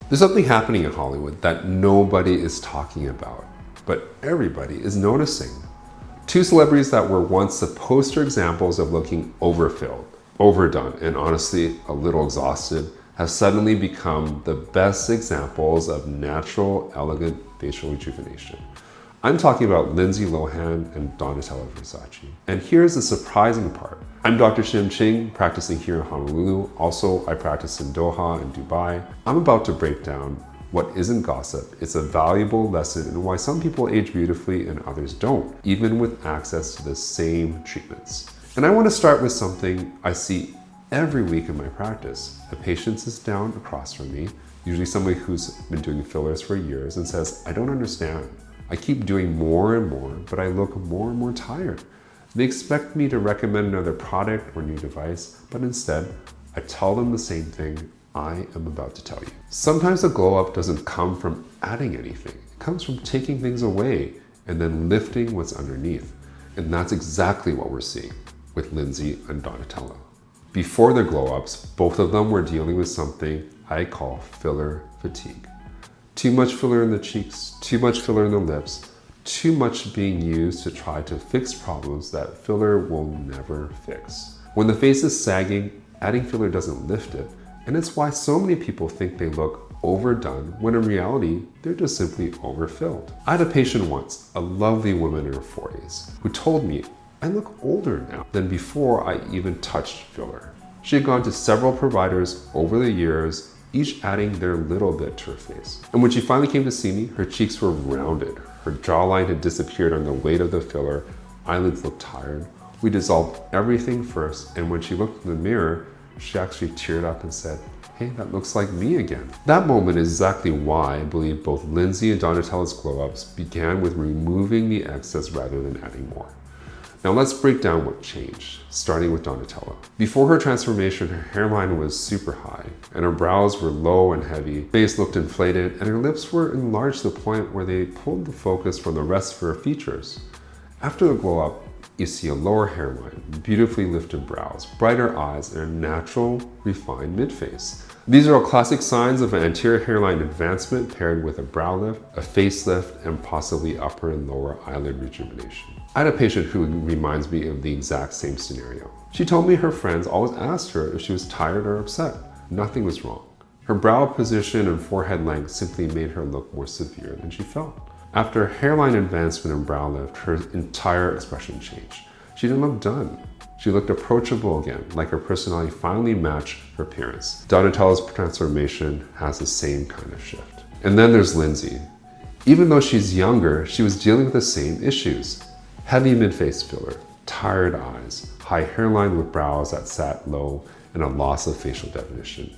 There's something happening in Hollywood that nobody is talking about, but everybody is noticing. Two celebrities that were once the poster examples of looking overfilled, overdone, and honestly a little exhausted have suddenly become the best examples of natural, elegant facial rejuvenation. I'm talking about Lindsay Lohan and Donatella Versace. And here's the surprising part. I'm Dr. Shim Ching, practicing here in Honolulu. Also, I practice in Doha and Dubai. I'm about to break down what isn't gossip. It's a valuable lesson in why some people age beautifully and others don't, even with access to the same treatments. And I want to start with something I see every week in my practice. A patient sits down across from me, usually somebody who's been doing fillers for years, and says, I don't understand. I keep doing more and more, but I look more and more tired. They expect me to recommend another product or new device, but instead, I tell them the same thing I am about to tell you. Sometimes the glow up doesn't come from adding anything. It comes from taking things away and then lifting what's underneath. And that's exactly what we're seeing with Lindsay and Donatella. Before their glow ups, both of them were dealing with something I call filler fatigue. Too much filler in the cheeks, too much filler in the lips, too much being used to try to fix problems that filler will never fix. When the face is sagging, adding filler doesn't lift it, and it's why so many people think they look overdone when in reality, they're just simply overfilled. I had a patient once, a lovely woman in her 40s, who told me, I look older now than before I even touched filler. She had gone to several providers over the years, each adding their little bit to her face. And when she finally came to see me, her cheeks were rounded. Her jawline had disappeared on the weight of the filler. Eyelids looked tired. We dissolved everything first, and when she looked in the mirror, she actually teared up and said, hey, that looks like me again. That moment is exactly why I believe both Lindsay and Donatella's glow-ups began with removing the excess rather than adding more. Now let's break down what changed, starting with Donatella. Before her transformation, her hairline was super high, and her brows were low and heavy, face looked inflated, and her lips were enlarged to the point where they pulled the focus from the rest of her features. After the glow up, you see a lower hairline, beautifully lifted brows, brighter eyes, and a natural, refined mid-face. These are all classic signs of an anterior hairline advancement paired with a brow lift, a facelift, and possibly upper and lower eyelid rejuvenation. I had a patient who reminds me of the exact same scenario. She told me her friends always asked her if she was tired or upset. Nothing was wrong. Her brow position and forehead length simply made her look more severe than she felt. After hairline advancement and brow lift, her entire expression changed. She didn't look done. She looked approachable again, like her personality finally matched her appearance. Donatella's transformation has the same kind of shift. And then there's Lindsay. Even though she's younger, she was dealing with the same issues. Heavy mid-face filler, tired eyes, high hairline with brows that sat low, and a loss of facial definition.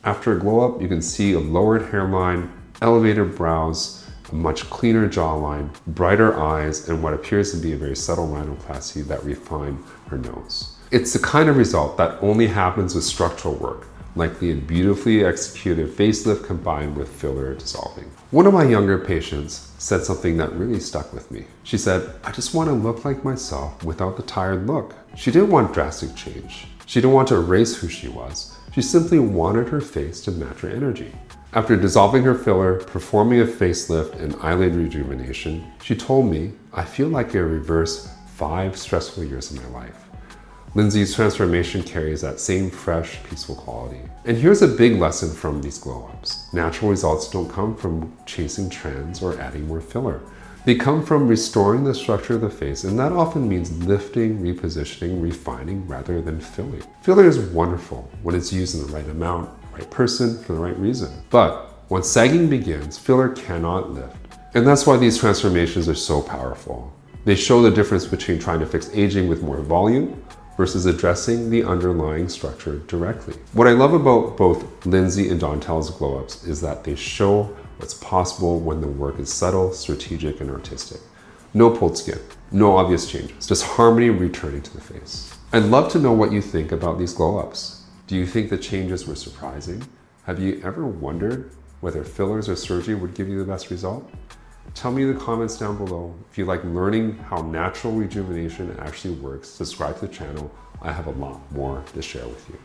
After a glow up, you can see a lowered hairline, elevated brows, a much cleaner jawline, brighter eyes, and what appears to be a very subtle rhinoplasty that refined her nose. It's the kind of result that only happens with structural work, likely a beautifully executed facelift combined with filler dissolving. One of my younger patients said something that really stuck with me. She said, I just want to look like myself without the tired look. She didn't want drastic change. She didn't want to erase who she was. She simply wanted her face to match her energy. After dissolving her filler, performing a facelift and eyelid rejuvenation, she told me, I feel like I reversed 5 stressful years of my life. Lindsay's transformation carries that same fresh, peaceful quality. And here's a big lesson from these glow-ups. Natural results don't come from chasing trends or adding more filler. They come from restoring the structure of the face, and that often means lifting, repositioning, refining rather than filling. Filler is wonderful when it's used in the right amount, right person, for the right reason. But once sagging begins, filler cannot lift. And that's why these transformations are so powerful. They show the difference between trying to fix aging with more volume versus addressing the underlying structure directly. What I love about both Lindsay and Donatella's glow-ups is that they show what's possible when the work is subtle, strategic, and artistic. No pulled skin, no obvious changes, just harmony returning to the face. I'd love to know what you think about these glow-ups. Do you think the changes were surprising? Have you ever wondered whether fillers or surgery would give you the best result? Tell me in the comments down below. If you like learning how natural rejuvenation actually works, subscribe to the channel. I have a lot more to share with you.